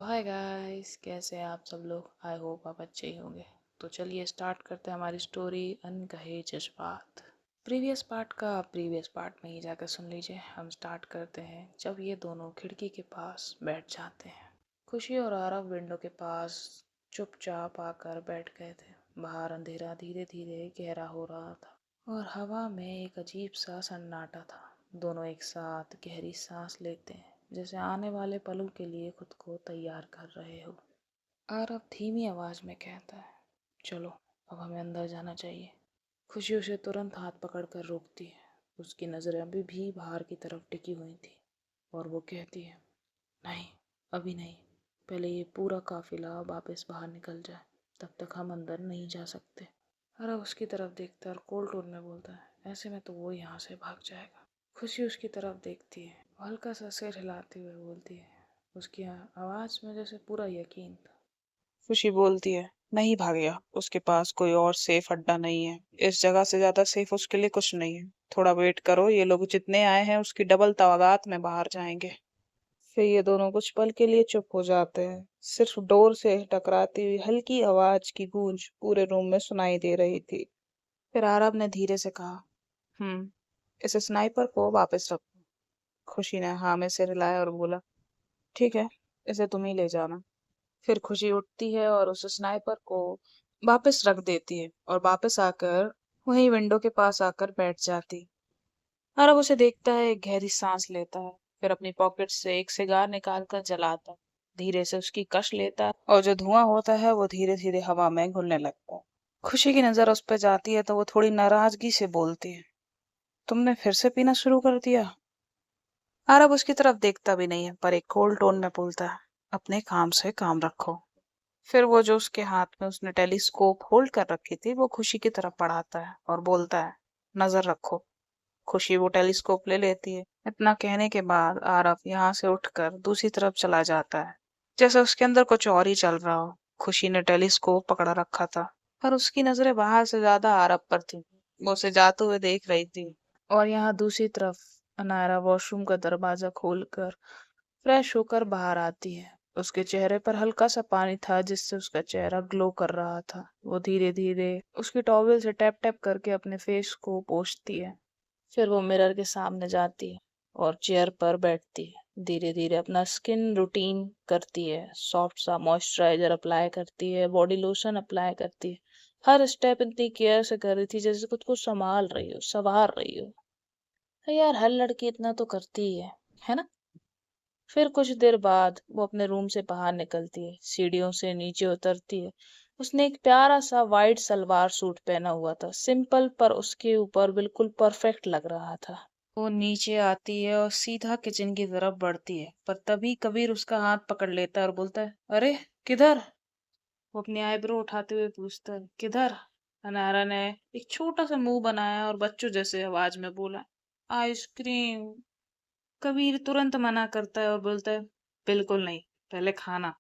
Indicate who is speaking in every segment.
Speaker 1: Hi guys, कैसे हैं आप सब लोग। आई होप आप अच्छे ही होंगे। तो चलिए स्टार्ट करते हैं हमारी स्टोरी अनकहे जज्बात। प्रीवियस पार्ट में ही जाकर सुन लीजिए। हम स्टार्ट करते हैं जब ये दोनों खिड़की के पास बैठ जाते हैं। खुशी और आरव विंडो के पास चुपचाप आकर बैठ गए थे। बाहर अंधेरा धीरे धीरे गहरा हो रहा था और हवा में एक अजीब सा सन्नाटा था। दोनों एक साथ गहरी सांस लेते हैं, जैसे आने वाले पलों के लिए खुद को तैयार कर रहे हो। आरव धीमी आवाज में कहता है, चलो अब हमें अंदर जाना चाहिए। खुशी उसे तुरंत हाथ पकड़कर रोकती है। उसकी नजरें अभी भी बाहर की तरफ टिकी हुई थी और वो कहती है, नहीं, अभी नहीं। पहले ये पूरा काफिला वापस बाहर निकल जाए, तब तक हम अंदर नहीं जा सकते। आरव उसकी तरफ देखता है और कोल्ड टोन में बोलता है, ऐसे में तो वो यहाँ से भाग जाएगा। खुशी उसकी तरफ देखती है, हल्का सा सिर हिलाते हुए बोलती है। उसकी आवाज में जैसे पूरा यकीन था।
Speaker 2: खुशी बोलती है, नहीं भागेगा। उसके पास कोई और सेफ अड्डा नहीं है। इस जगह से ज्यादा सेफ उसके लिए कुछ नहीं है। थोड़ा वेट करो, ये लोग जितने आए हैं उसकी डबल तादाद में बाहर जाएंगे। फिर ये दोनों कुछ पल के लिए चुप हो जाते हैं। सिर्फ डोर से टकराती हुई हल्की आवाज की गूंज पूरे रूम में सुनाई दे रही थी। फिर आरब ने धीरे से कहा, इस स्नाइपर को वापस रखो। खुशी ने हाँ में सिर हिलाया और बोला, ठीक है, इसे तुम ही ले जाना। फिर खुशी उठती है और उस स्नाइपर को वापस रख देती है और वापस आकर वहीं विंडो के पास आकर बैठ जाती। अरब उसे देखता है, एक गहरी सांस लेता है, फिर अपनी पॉकेट से एक सिगार निकालकर जलाता है। धीरे से उसकी कश लेता है और जो धुआं होता है वो धीरे धीरे हवा में घुलने लगता है। खुशी की नजर उस पर जाती है तो वो थोड़ी नाराजगी से बोलती है, तुमने फिर से पीना शुरू कर दिया। अरब उसकी तरफ देखता भी नहीं है, पर एक कोल्ड टोन में बोलता है, अपने काम से काम रखो। फिर वो जो उसके हाथ में उसने टेलीस्कोप होल्ड कर रखी थी वो खुशी की तरफ बढ़ाता है और बोलता है, नजर रखो। खुशी वो टेलीस्कोप ले लेती है। इतना कहने के बाद आरव यहाँ से उठकर दूसरी तरफ चला जाता है, जैसे उसके अंदर कुछ और ही चल रहा हो। खुशी ने टेलीस्कोप पकड़ा रखा था, पर उसकी नजरें बाहर से ज्यादा आरव पर थी। वो उसे जाते हुए देख रही थी।
Speaker 1: और यहाँ दूसरी तरफ अनायरा वॉशरूम का दरवाजा खोलकर फ्रेश होकर बाहर आती है। उसके चेहरे पर हल्का सा पानी था जिससे उसका चेहरा ग्लो कर रहा था। वो धीरे धीरे उसकी टॉवेल से टैप टैप करके अपने फेस को पोंछती है। फिर वो मिरर के सामने जाती है और चेयर पर बैठती है। धीरे धीरे अपना स्किन रूटीन करती है। सॉफ्ट सा मॉइस्चराइजर अप्लाई करती है, बॉडी लोशन अप्लाई करती है। हर स्टेप इतनी केयर से कर रही थी जैसे खुद को संभाल रही हो, संवार रही हो। यार हर लड़की इतना तो करती ही है ना। फिर कुछ देर बाद वो अपने रूम से बाहर निकलती है, सीढ़ियों से नीचे उतरती है। उसने एक प्यारा सा वाइट सलवार सूट पहना हुआ था, सिंपल पर उसके ऊपर बिल्कुल परफेक्ट लग रहा था। वो नीचे आती है और सीधा किचन की तरफ बढ़ती है, पर तभी कबीर उसका हाथ पकड़ लेता है और बोलता है, अरे किधर। वो अपनी आईब्रो उठाते हुए पूछता है, किधर। अनारा ने एक छोटा सा मुंह बनाया और बच्चों जैसे आवाज में बोला, आइसक्रीम। कबीर तुरंत मना करता है और बोलता है, बिल्कुल नहीं, पहले खाना।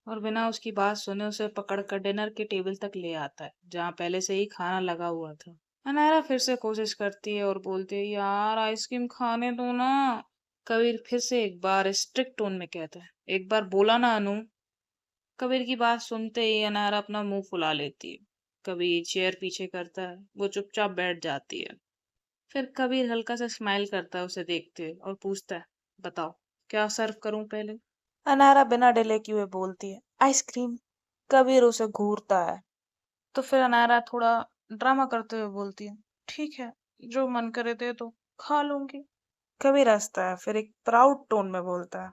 Speaker 1: और बिना उसकी बात सुने उसे पकड़कर डिनर के टेबल तक ले आता है, जहाँ पहले से ही खाना लगा हुआ था। अनारा फिर से कोशिश करती है और बोलती है, यार आइसक्रीम खाने दो ना। कबीर फिर से एक बार स्ट्रिक्ट टोन में कहता है, एक बार बोला ना अनु। कबीर की बात सुनते ही अनारा अपना मुंह फुला लेती है। कबीर चेयर पीछे करता है, वो चुपचाप बैठ जाती है। फिर कबीर हल्का सा स्माइल करता है उसे देखते हुए और पूछता है, बताओ क्या सर्व करूं पहले। अनारा बिना डिले किए बोलती है, आइसक्रीम। कबीर उसे घूरता है, तो फिर अनारा थोड़ा ड्रामा करते हुए बोलती है, ठीक है, जो मन करे दे दो, खा लूंगी। कबीर हंसता है, फिर एक प्राउड टोन में बोलता है,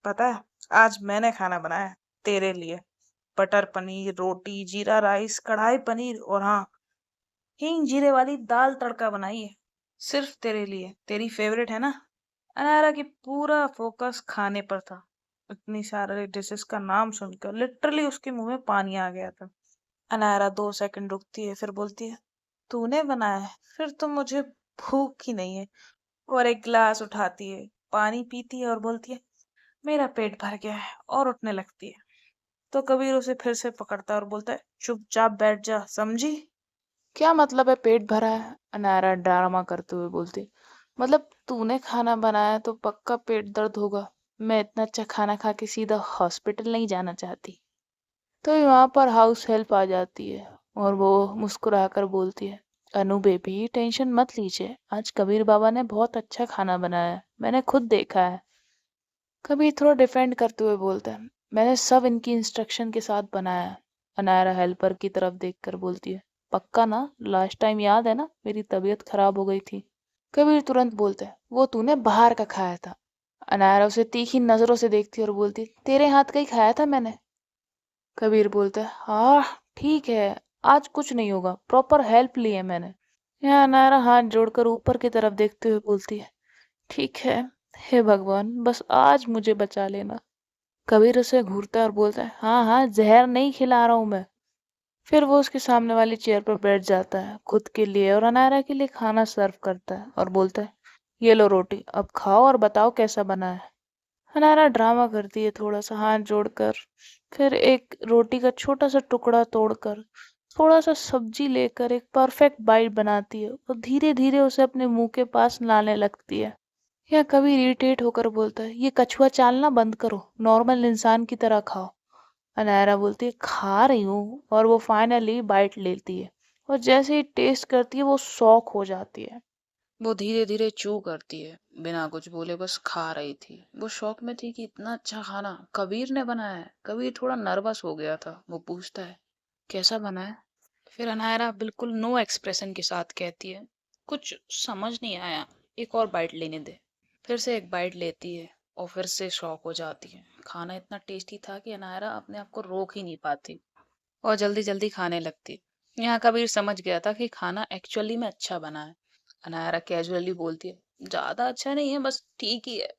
Speaker 1: पता है, आज मैंने खाना बनाया है, तेरे लिए। बटर पनीर, रोटी, जीरा राइस, कढ़ाई पनीर और हाँ, हींग जीरे वाली दाल तड़का बनाई है, सिर्फ तेरे लिए। तेरी फेवरेट है ना। अनारा की पूरा फोकस खाने पर था। इतनी सारे डिशेस का नाम सुनकर लिटरली उसके मुंह में पानी आ गया था। अनारा 2 सेकंड रुकती है, फिर बोलती है, तूने बनाया है, फिर तो मुझे भूख ही नहीं है। और एक गिलास उठाती है, पानी पीती है और बोलती है, मेरा पेट भर गया है, और उठने लगती है। तो कबीर उसे फिर से पकड़ता है और बोलता है, चुपचाप बैठ जा, समझी। क्या मतलब है पेट भरा है। अनारा ड्रामा करते हुए बोलती, मतलब तूने खाना बनाया तो पक्का पेट दर्द होगा। मैं इतना अच्छा खाना खा के सीधा हॉस्पिटल नहीं जाना चाहती। तो वहाँ पर हाउस हेल्प आ जाती है और वो मुस्कुराकर बोलती है, अनु बेबी टेंशन मत लीजिए, आज कबीर बाबा ने बहुत अच्छा खाना बनाया है, मैंने खुद देखा है। कबीर थोड़ा डिफेंड करते हुए बोलता है, मैंने सब इनकी इंस्ट्रक्शन के साथ बनाया है। अनायरा हेल्पर की तरफ देखकर बोलती है, पक्का ना? लास्ट टाइम याद है ना मेरी तबीयत खराब हो गई थी? कबीर तुरंत बोलता है, वो तूने बाहर का खाया था। अनायरा उसे तीखी नजरों से देखती है और बोलती है, तेरे हाथ का ही खाया था मैंने। कबीर बोलता है, हाँ ठीक है, आज कुछ नहीं होगा, प्रॉपर हेल्प ली है मैंने। यहाँ अनायरा हाथ जोड़कर ऊपर की तरफ देखते हुए बोलती है, ठीक है, हे भगवान बस आज मुझे बचा लेना। कबीर उसे घूरता है और बोलता है, हाँ हाँ जहर नहीं खिला रहा हूं मैं। फिर वो उसके सामने वाली चेयर पर बैठ जाता है, खुद के लिए और अनायरा के लिए खाना सर्व करता है और बोलता है, ये लो रोटी, अब खाओ और बताओ कैसा बना है। अनायरा ड्रामा करती है थोड़ा सा हाथ जोड़कर, फिर एक रोटी का छोटा सा टुकड़ा तोड़कर थोड़ा सा सब्जी लेकर एक परफेक्ट बाइट बनाती है और धीरे धीरे उसे अपने मुंह के पास लाने लगती है। या कभी इरिटेट होकर बोलता है, ये कछुआ चालना बंद करो, नॉर्मल इंसान की तरह खाओ। अनायरा बोलती है, खा रही हूँ, और वो फाइनली बाइट लेती है और जैसे ही टेस्ट करती है वो शॉक हो जाती है।
Speaker 2: वो धीरे धीरे चू करती है, बिना कुछ बोले बस खा रही थी। वो शौक में थी कि इतना अच्छा खाना कबीर ने बनाया है। कबीर थोड़ा नर्वस हो गया था। वो पूछता है, कैसा बना है? फिर अनायरा बिल्कुल नो एक्सप्रेशन के साथ कहती है, कुछ समझ नहीं आया, एक और बाइट लेने दे। फिर से एक बाइट लेती है और फिर से शॉक हो जाती है। खाना इतना टेस्टी था कि अनायरा अपने आप को रोक ही नहीं पाती और जल्दी जल्दी खाने लगती। यहाँ कबीर समझ गया था कि खाना एक्चुअली में अच्छा बना है। अनायरा कैजुअली बोलती है, ज्यादा अच्छा नहीं है, बस ठीक ही है।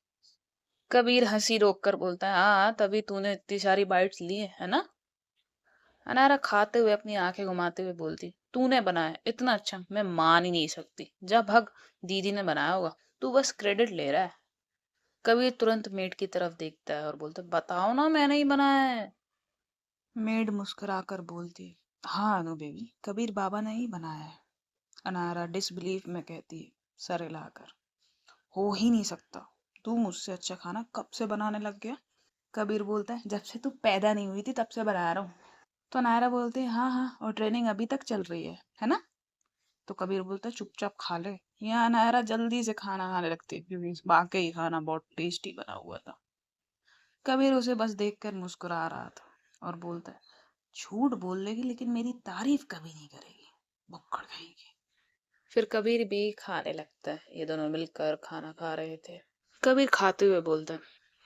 Speaker 2: कबीर हंसी रोक कर बोलता है, हाँ तभी तूने इतनी सारी बाइट्स ली है ना? अनायरा खाते हुए अपनी आंखें घुमाते हुए बोलती, तूने बनाया इतना अच्छा, मैं मान ही नहीं सकती। जा भग, दीदी ने बनाया होगा, तू बस क्रेडिट ले रहा है। कबीर तुरंत मेड की तरफ देखता है और बोलता है, बताओ ना मैंने ही बनाया है। मेड मुस्कुराकर बोलती है, हाँ अनु बेबी, कबीर बाबा ने ही बनाया है। अनायरा डिसबिलीफ में कहती है, सर हिलाकर, हो ही नहीं सकता, तू मुझसे अच्छा खाना कब से बनाने लग गया? कबीर बोलता है, जब से तू पैदा नहीं हुई थी तब से बना रहा हूँ। तो नायरा बोलती है, हाँ हाँ, और ट्रेनिंग अभी तक चल रही है ना? तो कबीर बोलता है, चुपचाप खा ले। यहाँ नायरा जल्दी से खाना खाने लगती है क्योंकि वाकई खाना बहुत टेस्टी बना हुआ था। कबीर उसे बस देखकर मुस्कुरा रहा था और बोलता है, झूठ बोल लेगी लेकिन मेरी तारीफ कभी नहीं करेगी, बुक्कड़ कहेगी। फिर कबीर भी खाने लगता है। ये दोनों मिलकर खाना खा रहे थे। कबीर खाते हुए बोलता है,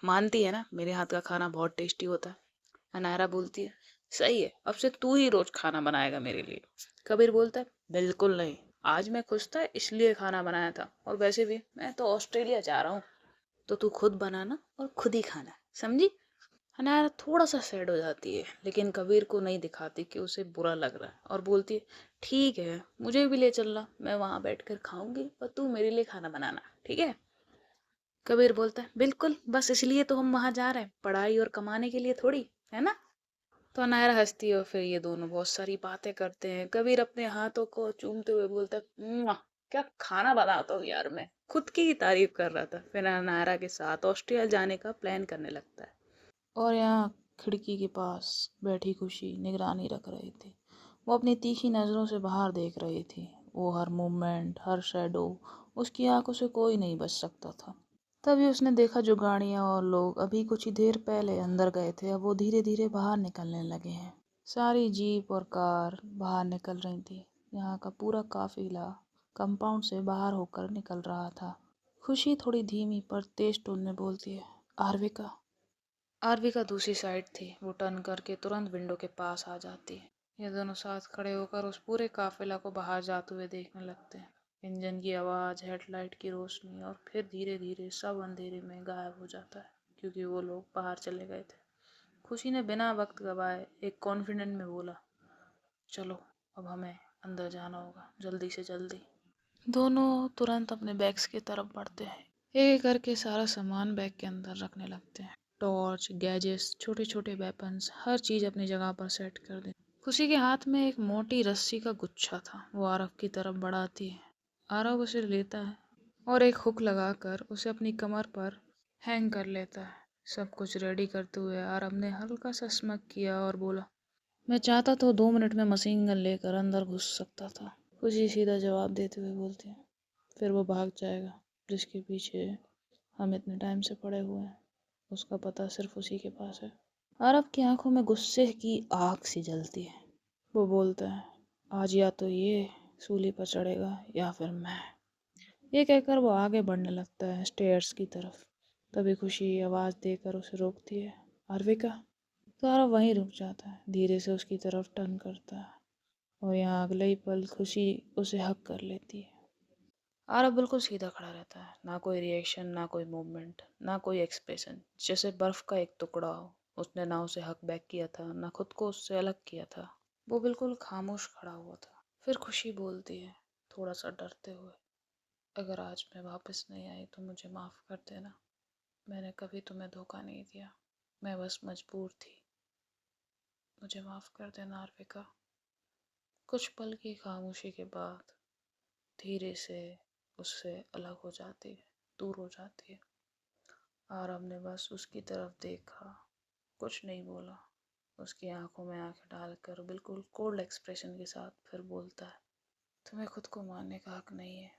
Speaker 2: मानती है ना मेरे हाथ का खाना बहुत टेस्टी होता है? अनायरा बोलती है, सही है, अब से तू ही रोज खाना बनाएगा मेरे लिए। कबीर बोलता है, बिल्कुल नहीं, आज मैं खुश था इसलिए खाना बनाया था, और वैसे भी मैं तो ऑस्ट्रेलिया जा रहा हूँ। तो तू खुद बनाना और खुद ही खाना, समझी? अनायरा थोड़ा सा सैड हो जाती है लेकिन कबीर को नहीं दिखाती कि उसे बुरा लग रहा है और बोलती है, ठीक है, मुझे भी ले चलना, मैं वहां बैठकर खाऊंगी और तू मेरे लिए खाना बनाना, ठीक है? कबीर बोलता है, बिल्कुल, बस इसलिए तो हम वहां जा रहे हैं, पढ़ाई और कमाने के लिए थोड़ी, है ना? तो अनायरा हंसती है और फिर ये दोनों बहुत सारी बातें करते हैं। कबीर अपने हाथों को चूमते हुए बोलता है, "मुआ, क्या खाना बनाता हूँ यार, मैं खुद की ही तारीफ कर रहा था।" फिर अनायरा के साथ ऑस्ट्रेलिया जाने का प्लान करने लगता है।
Speaker 1: और यहाँ खिड़की के पास बैठी खुशी निगरानी रख रही थी। वो अपनी तीखी नज़रों से बाहर देख रही थी। वो हर मूवमेंट, हर शैडो, उसकी आंखों से कोई नहीं बच सकता था। तभी उसने देखा जो गाड़ियाँ और लोग अभी कुछ ही देर पहले अंदर गए थे, अब वो धीरे धीरे बाहर निकलने लगे हैं। सारी जीप और कार बाहर निकल रही थी। यहाँ का पूरा काफिला कंपाउंड से बाहर होकर निकल रहा था। खुशी थोड़ी धीमी पर तेज टोन में बोलती है, आर्विका।
Speaker 2: आरवी का दूसरी साइड थी। वो टर्न करके तुरंत विंडो के पास आ जाती है। ये दोनों साथ खड़े होकर उस पूरे काफिला को बाहर जाते हुए देखने लगते हैं। इंजन की आवाज, हेडलाइट की रोशनी, और फिर धीरे धीरे सब अंधेरे में गायब हो जाता है क्योंकि वो लोग बाहर चले गए थे। खुशी ने बिना वक्त गवाए एक कॉन्फिडेंट में बोला, चलो अब हमें अंदर जाना होगा, जल्दी से जल्दी।
Speaker 1: दोनों तुरंत अपने बैग्स की तरफ बढ़ते हैं। एक एक करके सारा सामान बैग के अंदर रखने लगते हैं। टॉर्च, गैजेट्स, छोटे छोटे वेपन्स, हर चीज अपनी जगह पर सेट कर दे। खुशी के हाथ में एक मोटी रस्सी का गुच्छा था। वो आरव की तरफ बढ़ाती है। आरव उसे लेता है और एक हुक लगाकर उसे अपनी कमर पर हैंग कर लेता है। सब कुछ रेडी करते हुए आरब ने हल्का सा स्मक किया और बोला, मैं चाहता तो 2 मिनट में मशीन गन लेकर अंदर घुस सकता था। खुशी सीधा जवाब देते हुए बोलती है, फिर वो भाग जाएगा जिसके पीछे हम इतने टाइम से पड़े हुए हैं। उसका पता सिर्फ उसी के पास है। आरब की आंखों में गुस्से की आग सी जलती है। वो बोलता है, आज या तो ये सूली पर चढ़ेगा या फिर मैं। ये कहकर वो आगे बढ़ने लगता है स्टेयर्स की तरफ। तभी खुशी आवाज देकर उसे रोकती है, आरविका। तो आरव वहीं रुक जाता है, धीरे से उसकी तरफ टर्न करता है और यहाँ अगले ही पल खुशी उसे हक कर लेती है। आरव बिल्कुल सीधा खड़ा रहता है, ना कोई रिएक्शन, ना कोई मूवमेंट, ना कोई एक्सप्रेशन, जैसे बर्फ का एक टुकड़ा हो। उसने ना उसे हक बैक किया था, ना खुद को उससे अलग किया था। वो बिल्कुल खामोश खड़ा हुआ था। फिर खुशी बोलती है, थोड़ा सा डरते हुए, अगर आज मैं वापस नहीं आई तो मुझे माफ़ कर देना। मैंने कभी तुम्हें धोखा नहीं दिया, मैं बस मजबूर थी। मुझे माफ़ कर देना आरविका। कुछ पल की खामोशी के बाद धीरे से उससे अलग हो जाती है, दूर हो जाती है। आरव ने बस उसकी तरफ देखा, कुछ नहीं बोला। उसकी आंखों में आंखें डालकर बिल्कुल कोल्ड एक्सप्रेशन के साथ फिर बोलता है, तुम्हें खुद को मारने का हक नहीं है।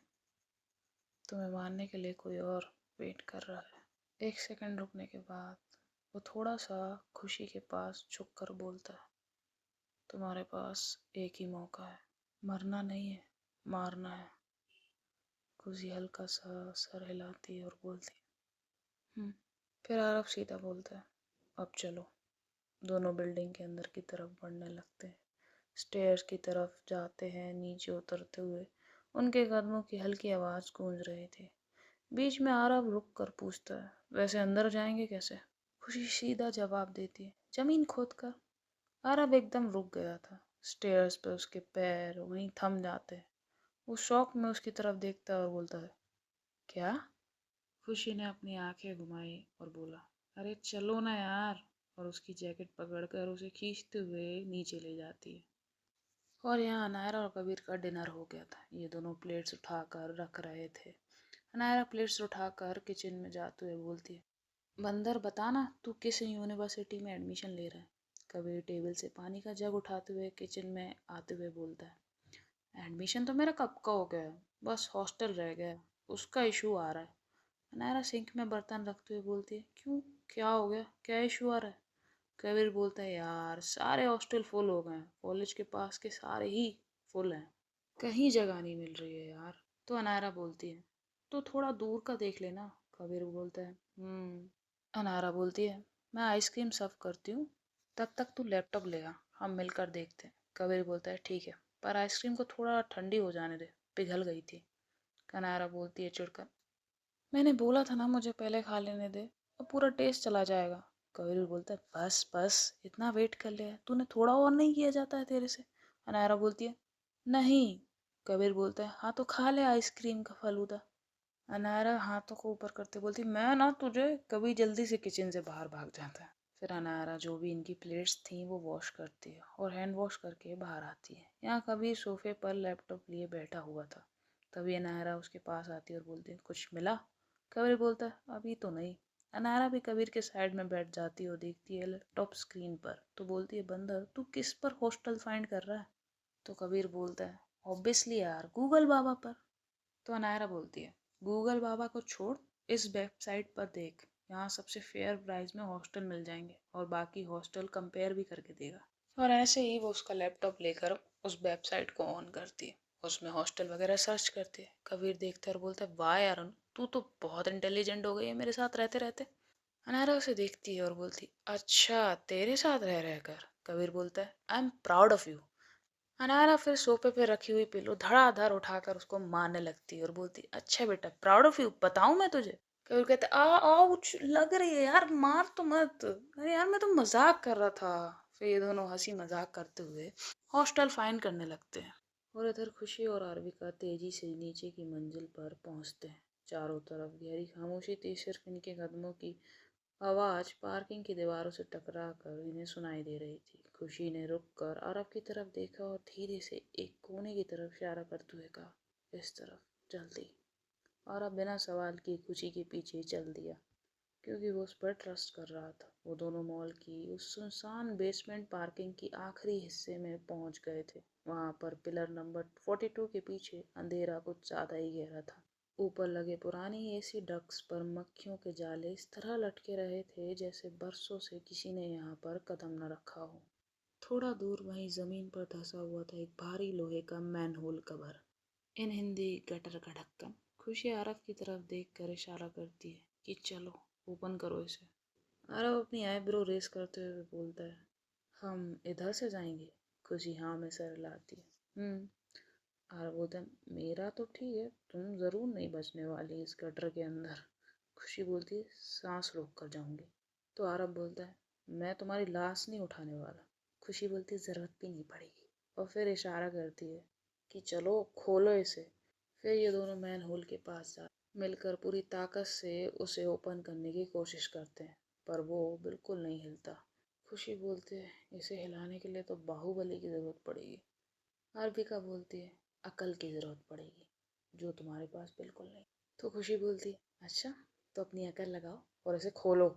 Speaker 1: तुम्हें मारने के लिए कोई और वेट कर रहा है। 1 सेकंड रुकने के बाद वो थोड़ा सा खुशी के पास झुक कर बोलता है, तुम्हारे पास एक ही मौका है, मरना नहीं है, मारना है। खुशी हल्का सा सर हिलाती है और बोलती है, फिर आरव सीधा बोलता है, अब चलो। दोनों बिल्डिंग के अंदर की तरफ बढ़ने लगते हैं। स्टेयर्स की तरफ जाते हैं, नीचे उतरते हुए उनके कदमों की हल्की आवाज़ गूंज रही थी। बीच में आरव रुक कर पूछता है, वैसे अंदर जाएंगे कैसे? खुशी सीधा जवाब देती है, जमीन खोद कर। आरव एकदम रुक गया था। स्टेयर्स पे उसके पैर वहीं थम जाते हैं। वो शौक में उसकी तरफ देखता है और बोलता है, क्या? खुशी ने अपनी आंखें घुमाई और बोला, अरे चलो ना यार। और उसकी जैकेट पकड़कर उसे खींचते हुए नीचे ले जाती है। और यहाँ अनायरा और कबीर का डिनर हो गया था। ये दोनों प्लेट्स उठाकर रख रहे थे। अनायरा प्लेट्स उठाकर किचन में जाते हुए बोलती है, बंदर बता ना, तू किस यूनिवर्सिटी में एडमिशन ले रहा है? कबीर टेबल से पानी का जग उठाते हुए किचन में आते हुए बोलता है, एडमिशन तो मेरा कब का हो गया है, बस हॉस्टल रह गया है, उसका इशू आ रहा है। अनायरा सिंक में बर्तन रखते हुए बोलती है, क्यों, क्या हो गया, क्या इशू आ रहा है? कबीर बोलता है, यार सारे हॉस्टल फुल हो गए हैं, कॉलेज के पास के सारे ही फुल हैं, कहीं जगह नहीं मिल रही है यार। तो अनायरा बोलती है, तो थोड़ा दूर का देख लेना। कबीर बोलता है, अनायरा बोलती है, मैं आइसक्रीम सर्व करती हूँ, तब तक तू लैपटॉप ले आ, हम मिलकर देखते हैं। कबीर बोलता है, ठीक है, पर आइसक्रीम को थोड़ा ठंडी हो जाने दे, पिघल गई थी। अनायरा बोलती है चिढ़कर, मैंने बोला था ना मुझे पहले खा लेने दे, अब पूरा टेस्ट चला जाएगा। कबीर बोलता है, बस बस, इतना वेट कर लिया है, तूने थोड़ा और नहीं किया जाता है तेरे से? अनायरा बोलती है, नहीं। कबीर बोलता है, हाँ तो खा ले आइसक्रीम का फलूदा। अनायरा हाथों को ऊपर करते बोलती, मैं ना तुझे। कभी जल्दी से किचन से बाहर भाग जाता है। फिर अनायरा जो भी इनकी प्लेट्स थी वो वॉश करती है और हैंड वॉश करके बाहर आती है। यहाँ कभी सोफे पर लैपटॉप लिए बैठा हुआ था। तभी अनायरा उसके पास आती है और बोलती है, कुछ मिला? कबीर बोलता है, अभी तो नहीं। अनायरा भी कबीर के साइड में बैठ जाती है और देखती है लैपटॉप स्क्रीन पर, तो बोलती है, बंदर तू किस पर हॉस्टल फाइंड कर रहा है? तो कबीर बोलता है, ऑब्वियसली यार, गूगल बाबा पर। तो अनायरा बोलती है, गूगल बाबा को छोड़, इस वेबसाइट पर देख, यहाँ सबसे फेयर प्राइस में हॉस्टल मिल जाएंगे और बाकी हॉस्टल कंपेयर भी करके देगा। और ऐसे ही वो उसका लैपटॉप लेकर उस वेबसाइट को ऑन करती है, उसमें हॉस्टल वगैरह सर्च करती है। कबीर देखता है और बोलता है, वाह यार, तू तो बहुत इंटेलिजेंट हो गई है मेरे साथ रहते रहते। अनायरा उसे देखती है और बोलती, अच्छा तेरे साथ रह रहकर? कबीर बोलता है, I am proud of you. Anaira फिर सोफे पे रखी हुई पिलो धड़ाधड़ उठाकर उसको मारने लगती है और बोलती, अच्छा बेटा, प्राउड ऑफ यू, बताऊं मैं तुझे? कबीर कहते, आ आउच लग रही है यार, मार तो मत। अरे यार मैं तो मजाक कर रहा था। फिर ये दोनों हंसी मजाक करते हुए हॉस्टल फाइंड करने लगते हैं। और इधर खुशी और आरविका तेजी से नीचे की मंजिल पर पहुंचते हैं। चारों तरफ गहरी खामोशी थी, सिर्फ इनके कदमों की आवाज पार्किंग की दीवारों से टकरा कर इन्हें सुनाई दे रही थी। खुशी ने रुक कर आरव की तरफ देखा और धीरे से एक कोने की तरफ इशारा करते हुए कहा, इस तरफ, जल्दी। आरव बिना सवाल किए खुशी के पीछे चल दिया। क्योंकि वो उस पर ट्रस्ट कर रहा था। वो दोनों मॉल की उस सुनसान बेसमेंट पार्किंग की आखिरी हिस्से में पहुंच गए थे। वहां पर पिलर नंबर 42 के पीछे अंधेरा कुछ ज्यादा ही गहरा था। ऊपर लगे पुरानी एसी डक्ट्स पर मक्खियों के जाले इस तरह लटके रहे थे जैसे बरसों से किसी ने यहाँ पर कदम न रखा हो। थोड़ा दूर वहीं जमीन पर धंसा हुआ था एक भारी लोहे का मैनहोल कवर। इन हिंदी गटर का ढक्कन। खुशी आरव की तरफ देखकर इशारा करती है कि चलो ओपन करो इसे। आरव अपनी आईब्रो रेस करते हुए बोलता है, हम इधर से जाएंगे? खुशी हाँ में सर हिलाती है। आरव बोलता है, मेरा तो ठीक है, तुम जरूर नहीं बचने वाली इस गटर के अंदर। खुशी बोलती है, सांस रोक कर जाऊंगी। तो आरव बोलता है, मैं तुम्हारी लाश नहीं उठाने वाला। खुशी बोलती है, जरूरत भी नहीं पड़ेगी। और फिर इशारा करती है कि चलो खोलो इसे। फिर ये दोनों मैन होल के पास जाते मिलकर पूरी ताकत से उसे ओपन करने की कोशिश करते हैं, पर वो बिल्कुल नहीं हिलता। खुशी बोलती है, इसे हिलाने के लिए तो बाहुबली की जरूरत पड़ेगी। आरबिका बोलती है, अकल की जरूरत पड़ेगी, जो तुम्हारे पास बिल्कुल नहीं। तो खुशी बोलती है, अच्छा तो अपनी अकल लगाओ और इसे खोलो।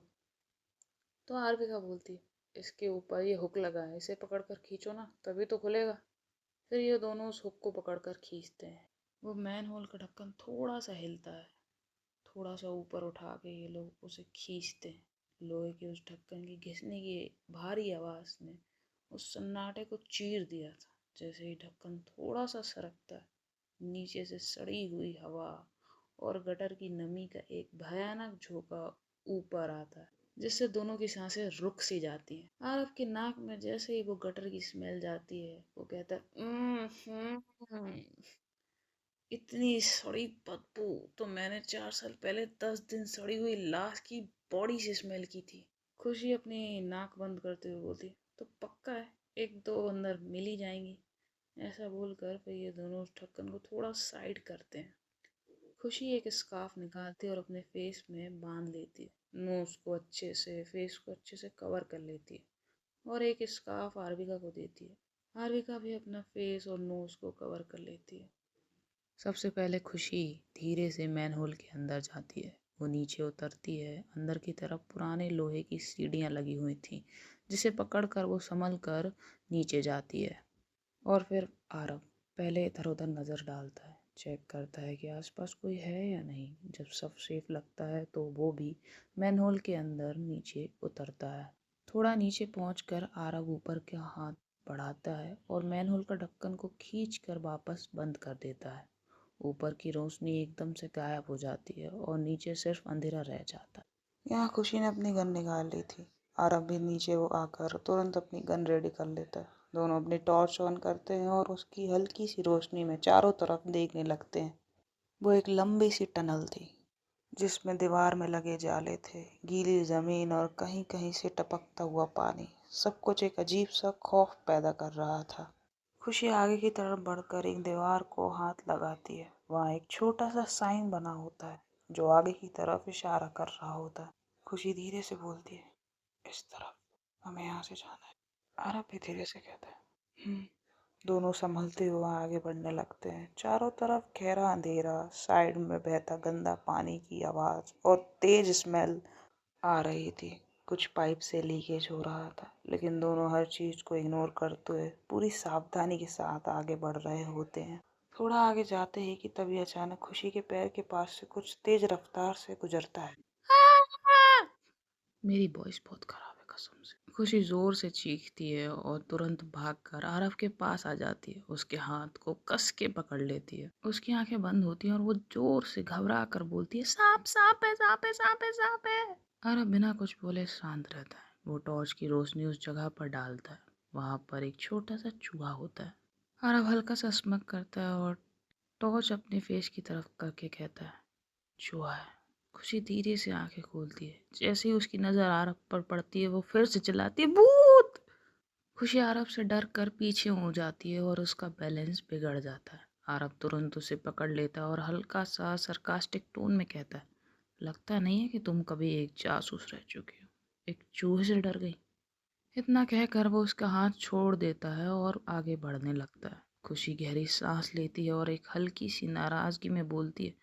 Speaker 1: तो आरबिका बोलती है, इसके ऊपर ये हुक लगा है, इसे पकड़कर खींचो ना, तभी तो खुलेगा। फिर ये दोनों उस हुक को पकड़कर खींचते हैं। वो मैन होल का ढक्कन थोड़ा सा हिलता है। थोड़ा सा ऊपर उठा के ये लोग उसे खींचते हैं। लोहे के उस ढक्कन की घिसने की भारी आवाज ने उस सन्नाटे को चीर दिया था। जैसे ही ढक्कन थोड़ा सा सरकता है, नीचे से सड़ी हुई हवा और गटर की नमी का एक भयानक झोंका ऊपर आता है, जिससे दोनों की सांसें रुक सी जाती हैं। आरव के नाक में जैसे ही वो गटर की स्मेल जाती है, वो कहता है, इतनी सड़ी बदबू तो मैंने 4 साल पहले 10 दिन सड़ी हुई लाश की बॉडी से स्मेल की थी। खुशी अपनी नाक बंद करते हुए बोलती, तो पक्का है एक दो अंदर मिल ही जाएंगी। ऐसा बोलकर फिर ये दोनों उस ढक्कन को थोड़ा साइड करते हैं। खुशी एक स्कार्फ निकालती है और अपने फेस में बांध लेती है। नोज को अच्छे से फेस को अच्छे से कवर कर लेती है और एक स्कार्फ आरविका को देती है। आरविका भी अपना फेस और नोज को कवर कर लेती है। सबसे पहले खुशी धीरे से मैनहोल के अंदर जाती है। वो नीचे उतरती है। अंदर की तरफ पुराने लोहे की सीढ़ियां लगी हुई थी, जिसे पकड़कर वो संभल कर नीचे जाती है। और फिर आरव पहले इधर उधर नजर डालता है, चेक करता है कि आसपास कोई है या नहीं। जब सब सेफ लगता है तो वो भी मैनहोल के अंदर नीचे उतरता है। थोड़ा नीचे पहुंचकर आरव ऊपर का हाथ बढ़ाता है और मैनहोल का ढक्कन को खींचकर वापस बंद कर देता है। ऊपर की रोशनी एकदम से गायब हो जाती है और नीचे सिर्फ अंधेरा रह जाता है।
Speaker 2: यहाँ खुशी ने अपनी गन निकाल ली थी। आरव भी नीचे वो आकर तुरंत अपनी गन रेडी कर लेता है। दोनों अपनी टॉर्च ऑन करते हैं और उसकी हल्की सी रोशनी में चारों तरफ देखने लगते हैं। वो एक लंबी सी टनल थी, जिसमें दीवार में लगे जाले थे, गीली जमीन और कहीं कहीं से टपकता हुआ पानी। सब कुछ एक अजीब सा खौफ पैदा कर रहा था। खुशी आगे की तरफ बढ़कर एक दीवार को हाथ लगाती है। वहाँ एक छोटा सा साइन बना होता है, जो आगे की तरफ इशारा कर रहा होता है। खुशी धीरे से बोलती है, इस तरफ, हमें यहाँ से जाना है। आरव भी धीरे से कहता है, दोनों संभलते हुए आगे बढ़ने लगते हैं। चारों तरफ गहरा अंधेरा, साइड में बहता गंदा पानी की आवाज और तेज स्मेल आ रही थी। कुछ पाइप से लीकेज हो रहा था, लेकिन दोनों हर चीज को इग्नोर करते हुए पूरी सावधानी के साथ आगे बढ़ रहे होते हैं। थोड़ा आगे जाते ही कि तभी अचानक खुशी के पैर के पास से कुछ तेज रफ्तार से गुजरता है।
Speaker 1: मेरी वॉइस बहुत खराब है कसम से। खुशी जोर से चीखती है और तुरंत भागकर आरव के पास आ जाती है। उसके हाथ को कस के पकड़ लेती है। उसकी आंखें बंद होती हैं और वो जोर से घबरा कर बोलती है, सांप सांप है, सांप है, सांप है, सांप है। आरव बिना कुछ बोले शांत रहता है। वो टॉर्च की रोशनी उस जगह पर डालता है। वहां पर एक छोटा सा चूहा होता है। आरव हल्का सा स्मक करता है और टॉर्च अपने फेस की तरफ करके कहता है, चूहा है। खुशी धीरे से आंखें खोलती है। जैसे ही उसकी नजर आरव पर पड़ती है, वो फिर से चिल्लाती है, भूत। खुशी आरव से डर कर पीछे हो जाती है और उसका बैलेंस बिगड़ जाता है। आरव तुरंत उसे पकड़ लेता है और हल्का सा सरकास्टिक टोन में कहता है, लगता नहीं है कि तुम कभी एक जासूस रह चुकी हो, एक चूहे से डर गई। इतना कहकर वो उसका हाथ छोड़ देता है और आगे बढ़ने लगता है। खुशी गहरी सांस लेती है और एक हल्की सी नाराजगी में बोलती है,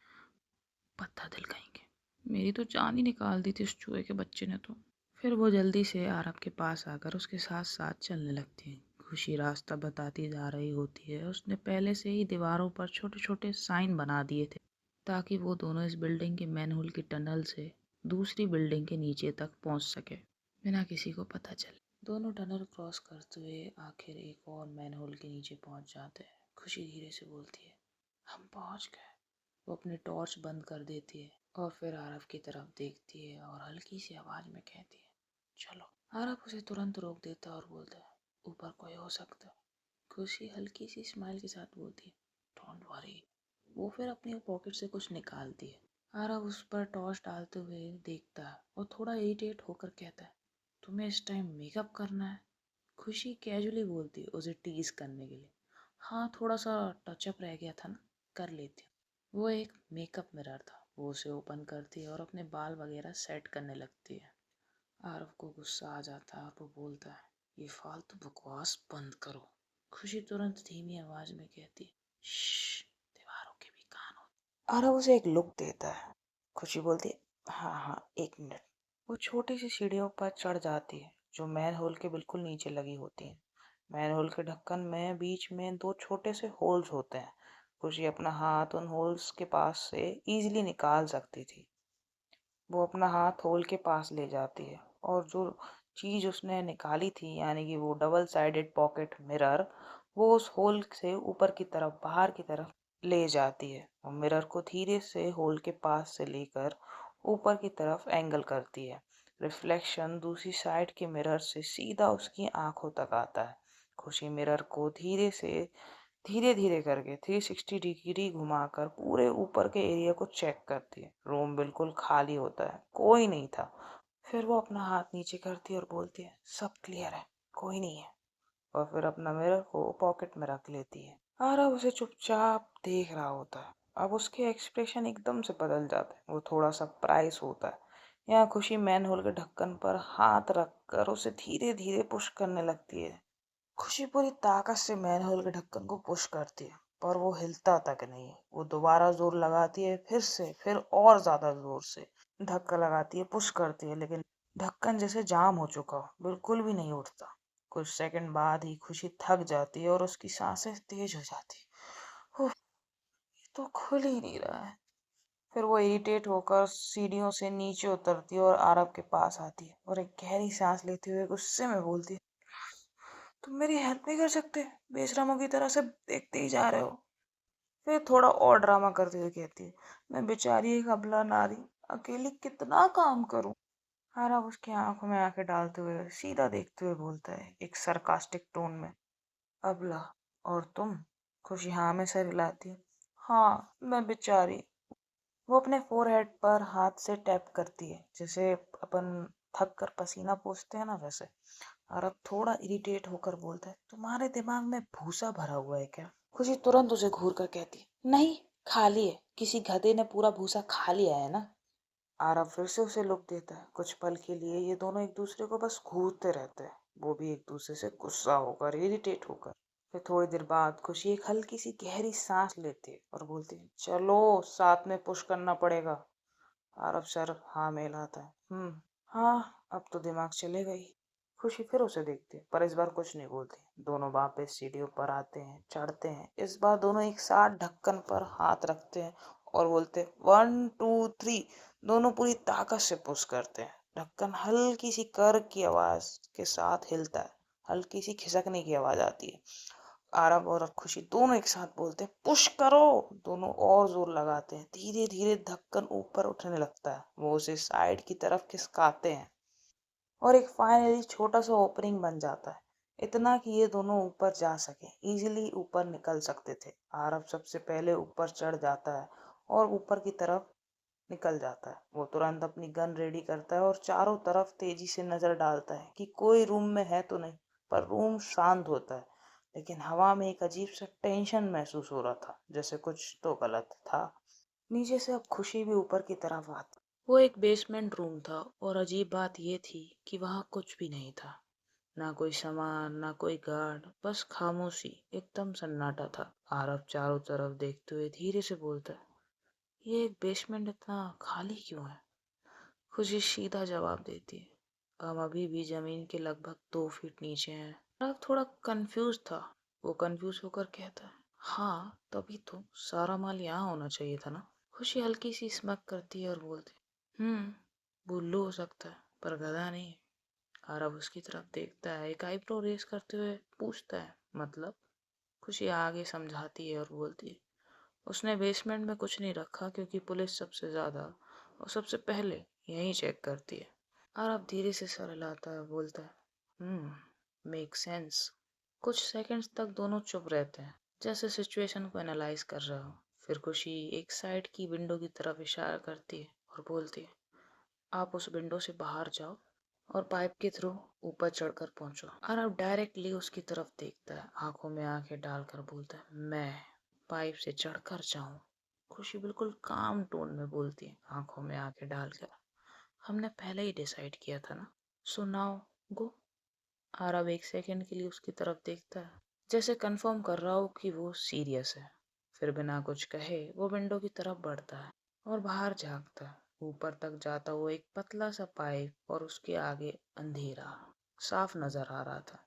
Speaker 1: पत्ता दिल कहेंगे, मेरी तो जान ही निकाल दी थी उस चूहे के बच्चे ने तो। फिर वो जल्दी से आरव के पास आकर उसके साथ साथ चलने लगती है। खुशी रास्ता बताती जा रही होती है। उसने पहले से ही दीवारों पर छोटे छोटे साइन बना दिए थे ताकि वो दोनों इस बिल्डिंग के मैनहोल की टनल से दूसरी बिल्डिंग के नीचे तक पहुंच सके बिना किसी को पता चले। दोनों टनल क्रॉस करते हुए आखिर एक और मैनहोल के नीचे पहुंच जाते हैं। खुशी धीरे से बोलती है, हम पहुंच गए। वो अपनी टॉर्च बंद कर देती है और फिर आरव की तरफ देखती है और हल्की सी आवाज में कहती है, चलो। आरव उसे तुरंत रोक देता है और बोलता है, ऊपर कोई हो सकता है। खुशी हल्की सी स्माइल के साथ बोलती है, डोंट वरी। वो फिर अपनी पॉकेट से कुछ निकालती है। आरव उस पर टॉर्च डालते हुए देखता है और थोड़ा इरिटेट होकर कहता है, तुम्हें इस टाइम मेकअप करना है? खुशी कैजुअली बोलती है उसे टीज करने के लिए, हाँ थोड़ा सा टचअप रह गया था ना, कर लेती हूँ। वो एक मेकअप मिरर था। वो उसे ओपन करती है और अपने बाल वगैरह सेट करने लगती है। आरव को गुस्सा आ जाता है और वो बोलता है, ये फालतू बकवास बंद करो। खुशी तुरंत धीमी आवाज में कहती है, श्श, दीवारों के भी कान होते।
Speaker 2: आरव उसे एक लुक देता है। खुशी बोलती है, हाँ हाँ, एक मिनट। वो छोटी सी सीढ़ियों पर चढ़ जाती है जो मैन होल के बिल्कुल नीचे लगी होती हैं। मैन होल के ढक्कन में बीच में दो छोटे से होल्स होते हैं। खुशी अपना हाथ उन होल्स के पास से इजीली निकाल सकती थी। वो अपना हाथ होल के पास ले जाती है और जो चीज उसने निकाली थी यानी कि वो डबल साइडेड पॉकेट मिरर, वो उस होल से ऊपर की तरफ बाहर की तरफ ले जाती है और मिरर को धीरे से होल के पास से लेकर ऊपर की तरफ एंगल करती है। रिफ्लेक्शन दूसरी साइड के मिरर से सीधा उसकी आंखों तक आता है। खुशी मिरर को धीरे धीरे करके 360 डिग्री घुमाकर पूरे ऊपर के एरिया को चेक करती है। रूम बिल्कुल खाली होता है, कोई नहीं था। फिर वो अपना हाथ नीचे करती है और बोलती है, सब क्लियर है, कोई नहीं है। और फिर अपना मिरर को पॉकेट में रख लेती है। आरव उसे चुपचाप देख रहा होता है। अब उसके एक्सप्रेशन एकदम से बदल जाते हैं। वो थोड़ा सरप्राइज होता है। यहाँ खुशी मैन होल के ढक्कन पर हाथ रखकर उसे धीरे धीरे पुश करने लगती है। खुशी पूरी ताकत से मैनहोल के ढक्कन को पुश करती है पर वो हिलता तक नहीं। वो दोबारा जोर लगाती है, फिर और ज्यादा जोर से धक्का लगाती है, पुश करती है, लेकिन ढक्कन जैसे जाम हो चुका हो, बिल्कुल भी नहीं उठता। कुछ सेकंड बाद ही खुशी थक जाती है और उसकी सांसें तेज हो जाती है। उफ, ये तो खुल ही नहीं रहा है। फिर वो इरिटेट होकर सीढ़ियों से नीचे उतरती है और आरव के पास आती है और एक गहरी सांस लेते हुए गुस्से में बोलती है, तुम मेरी हेल्प नहीं कर सकते? बेशरमों की तरह सिर्फ देखते ही जा रहे हो। फिर थोड़ा और ड्रामा करते हुए कहती है, मैं बेचारी एक अबला नारी, अकेली कितना काम करूं। हारा उसकी आंखों में आंखें डालते हुए सीधा देखते हुए बोलता है एक सरकास्टिक टोन में, अबला? और तुम? खुशी हाँ में सर हिलाती है। हाँ, मैं बेचारी। वो अपने फोरहेड पर हाथ से टैप करती है जैसे अपन थक कर पसीना पोंछते हैं ना, वैसे। और अब थोड़ा इरिटेट होकर बोलता है, तुम्हारे दिमाग में भूसा भरा हुआ है क्या? खुशी तुरंत उसे घूर कर कहती है, नहीं, खाली है, किसी गधे ने पूरा भूसा खा लिया है ना। आरव फिर से उसे लुक देता है। कुछ पल के लिए ये दोनों एक दूसरे को बस घूरते रहते हैं, वो भी एक दूसरे से गुस्सा होकर, इरिटेट होकर। फिर थोड़ी देर बाद खुशी एक हल्की सी गहरी सांस लेती है और बोलती है, चलो साथ में पुश करना पड़ेगा। आरव सर हाँ में हिलाता है। हाँ, अब तो दिमाग चलेगा ही। खुशी फिर उसे देखती है पर इस बार कुछ नहीं बोलती। दोनों वापस सीढ़ियों पर आते हैं, चढ़ते हैं। इस बार दोनों एक साथ ढक्कन पर हाथ रखते हैं और बोलते हैं, 1 2 3। दोनों पूरी ताकत से पुश करते हैं। ढक्कन हल्की सी कर की आवाज के साथ हिलता है। हल्की सी खिसकने की आवाज आती है। आरव और खुशी दोनों एक साथ बोलते हैं, पुश करो। दोनों और जोर लगाते हैं। धीरे धीरे ढक्कन ऊपर उठने लगता है। वो उसे साइड की तरफ खिसकाते हैं और एक फाइनली छोटा सा ओपनिंग बन जाता है, इतना कि ये दोनों ऊपर जा सके, इजीली ऊपर निकल सकते थे। आरव सबसे पहले ऊपर चढ़ जाता है और ऊपर की तरफ निकल जाता है। वो तुरंत अपनी गन रेडी करता है और चारों तरफ तेजी से नजर डालता है कि कोई रूम में है तो नहीं। पर रूम शांत होता है, लेकिन हवा में एक अजीब सा टेंशन महसूस हो रहा था, जैसे कुछ तो गलत था। नीचे से अब खुशी भी ऊपर की तरफ आती। वो एक बेसमेंट रूम था और अजीब बात यह थी कि वहाँ कुछ भी नहीं था। ना कोई सामान, ना कोई गार्ड, बस खामोशी, एकदम सन्नाटा था। आरव चारों तरफ देखते हुए धीरे से बोलता है, ये एक बेसमेंट इतना खाली क्यों है?
Speaker 1: खुशी सीधा जवाब देती है, हम अभी भी जमीन के लगभग 2 फीट नीचे हैं। आरव थोड़ा कंफ्यूज था। वो कंफ्यूज होकर कहता है, हाँ तभी तो सारा माल यहाँ होना चाहिए था ना। खुशी हल्की सी स्मक करती है और बोलती है, बुल्लू हो सकता है पर गधा नहीं। आरव उसकी तरफ देखता है, एक आईब्रो रेस करते हुए पूछता है, मतलब? खुशी आगे समझाती है और बोलती है, उसने बेसमेंट में कुछ नहीं रखा क्योंकि पुलिस सबसे ज्यादा और सबसे पहले यही चेक करती है। आरव धीरे से सर हिलाता है, बोलता है, मेक सेंस। कुछ सेकंड्स तक दोनों चुप रहते हैं, जैसे सिचुएशन को एनालाइज कर रहे हो। फिर खुशी एक साइड की विंडो की तरफ इशारा करती है और बोलती है, आप उस विंडो से बाहर जाओ और पाइप के थ्रू ऊपर चढ़कर पहुंचो। आरव डायरेक्टली उसकी तरफ देखता है, आंखों में आंखें डालकर बोलता है, मैं पाइप से चढ़कर जाऊं? खुशी बिल्कुल काम टोन में बोलती है, आंखों में आंखें डालकर, हमने पहले ही डिसाइड किया था ना, सो नाउ गो। आरव एक सेकंड के लिए उसकी तरफ देखता है, जैसे कंफर्म कर रहा हो कि वो सीरियस है। फिर बिना कुछ कहे वो विंडो की तरफ बढ़ता है और बाहर झांकता है। ऊपर तक जाता हुआ एक पतला सा पाइप और उसके आगे अंधेरा साफ नजर आ रहा था।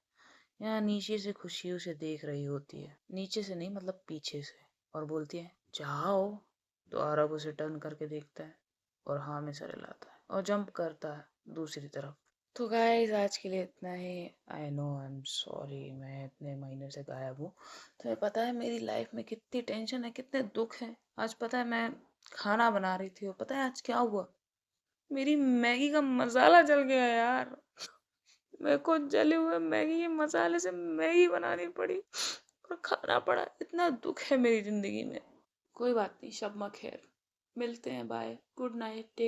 Speaker 1: यहाँ नीचे से खुशी उसे देख रही होती है, नीचे से नहीं मतलब पीछे से, और बोलती है, जाओ। तो आरब उसे टर्न करके देखता है और हाँ में सर हिलाता है और जंप करता है दूसरी तरफ। तो गाइस आज के लिए इतना ही। I know, I am sorry, मैं इतने महीने से गायब हूँ। तुम्हें पता है मेरी लाइफ में कितनी टेंशन है, कितने दुख है। आज पता है मैं खाना बना रही थी और पता है आज क्या हुआ, मेरी मैगी का मसाला जल गया यार। मेरे को जले हुए मैगी के मसाले से मैगी बनानी पड़ी और खाना पड़ा। इतना दुख है मेरी जिंदगी में। कोई बात नहीं, शब खैर। मिलते हैं, बाय, गुड नाइट, टेक